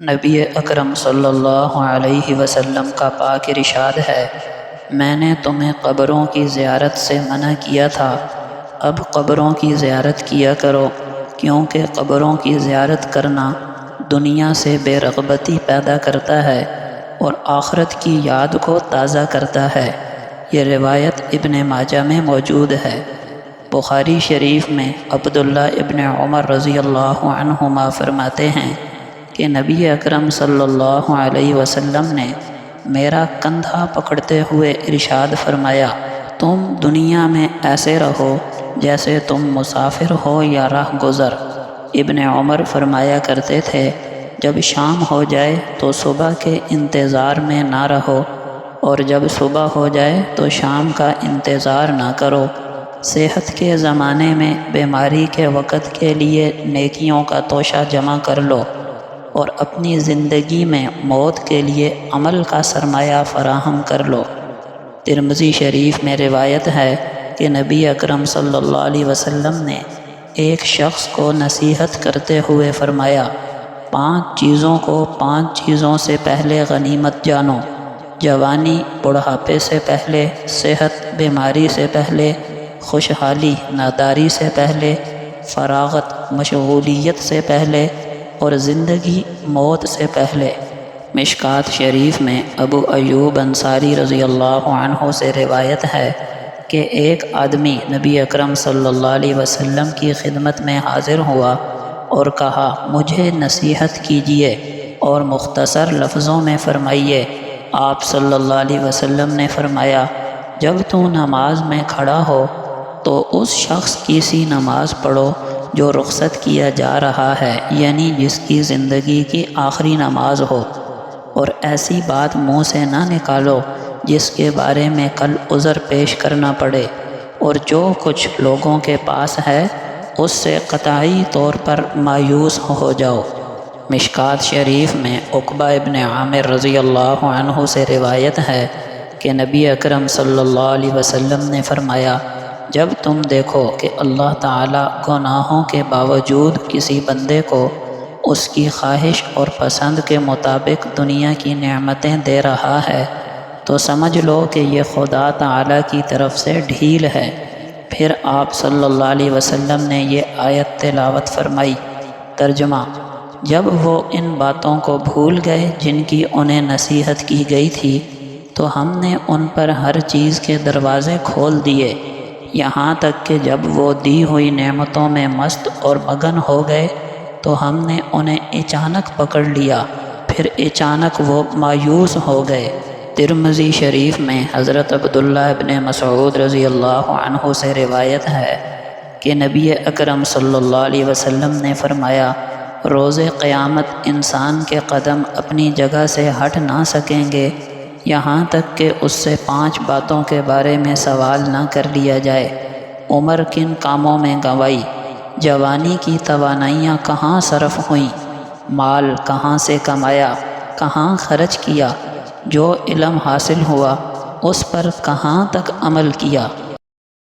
نبی اکرم صلی اللہ علیہ وسلم کا پاک ارشاد ہے، میں نے تمہیں قبروں کی زیارت سے منع کیا تھا، اب قبروں کی زیارت کیا کرو، کیونکہ قبروں کی زیارت کرنا دنیا سے بے رغبتی پیدا کرتا ہے اور آخرت کی یاد کو تازہ کرتا ہے۔ یہ روایت ابن ماجہ میں موجود ہے۔ بخاری شریف میں عبداللہ ابن عمر رضی اللہ عنہما فرماتے ہیں کہ نبی اکرم صلی اللہ علیہ وسلم نے میرا کندھا پکڑتے ہوئے ارشاد فرمایا، تم دنیا میں ایسے رہو جیسے تم مسافر ہو یا راہ گزر۔ ابن عمر فرمایا کرتے تھے، جب شام ہو جائے تو صبح کے انتظار میں نہ رہو، اور جب صبح ہو جائے تو شام کا انتظار نہ کرو۔ صحت کے زمانے میں بیماری کے وقت کے لیے نیکیوں کا توشہ جمع کر لو، اور اپنی زندگی میں موت کے لیے عمل کا سرمایہ فراہم کر لو۔ ترمذی شریف میں روایت ہے کہ نبی اکرم صلی اللہ علیہ وسلم نے ایک شخص کو نصیحت کرتے ہوئے فرمایا، 5 چیزوں کو 5 چیزوں سے پہلے غنیمت جانو، جوانی بڑھاپے سے پہلے، صحت بیماری سے پہلے، خوشحالی ناداری سے پہلے، فراغت مشغولیت سے پہلے، اور زندگی موت سے پہلے۔ مشکوٰۃ شریف میں ابو ایوب انصاری رضی اللہ عنہ سے روایت ہے کہ ایک آدمی نبی اکرم صلی اللہ علیہ وسلم کی خدمت میں حاضر ہوا اور کہا، مجھے نصیحت کیجیے اور مختصر لفظوں میں فرمائیے۔ آپ صلی اللہ علیہ وسلم نے فرمایا، جب تو نماز میں کھڑا ہو تو اس شخص کی سی نماز پڑھو جو رخصت کیا جا رہا ہے، یعنی جس کی زندگی کی آخری نماز ہو، اور ایسی بات منہ سے نہ نکالو جس کے بارے میں کل عذر پیش کرنا پڑے، اور جو کچھ لوگوں کے پاس ہے اس سے قطعی طور پر مایوس ہو جاؤ۔ مشکوٰۃ شریف میں عقبہ ابن عامر رضی اللہ عنہ سے روایت ہے کہ نبی اکرم صلی اللہ علیہ وسلم نے فرمایا، جب تم دیکھو کہ اللہ تعالیٰ گناہوں کے باوجود کسی بندے کو اس کی خواہش اور پسند کے مطابق دنیا کی نعمتیں دے رہا ہے تو سمجھ لو کہ یہ خدا تعالیٰ کی طرف سے ڈھیل ہے۔ پھر آپ صلی اللہ علیہ وسلم نے یہ آیت تلاوت فرمائی۔ ترجمہ: جب وہ ان باتوں کو بھول گئے جن کی انہیں نصیحت کی گئی تھی تو ہم نے ان پر ہر چیز کے دروازے کھول دیے، یہاں تک کہ جب وہ دی ہوئی نعمتوں میں مست اور مگن ہو گئے تو ہم نے انہیں اچانک پکڑ لیا، پھر اچانک وہ مایوس ہو گئے۔ ترمذی شریف میں حضرت عبداللہ ابن مسعود رضی اللہ عنہ سے روایت ہے کہ نبی اکرم صلی اللہ علیہ وسلم نے فرمایا، روز قیامت انسان کے قدم اپنی جگہ سے ہٹ نہ سکیں گے یہاں تک کہ اس سے 5 باتوں کے بارے میں سوال نہ کر لیا جائے۔ عمر کن کاموں میں گنوائی، جوانی کی توانائیاں کہاں صرف ہوئیں، مال کہاں سے کمایا، کہاں خرچ کیا، جو علم حاصل ہوا اس پر کہاں تک عمل کیا۔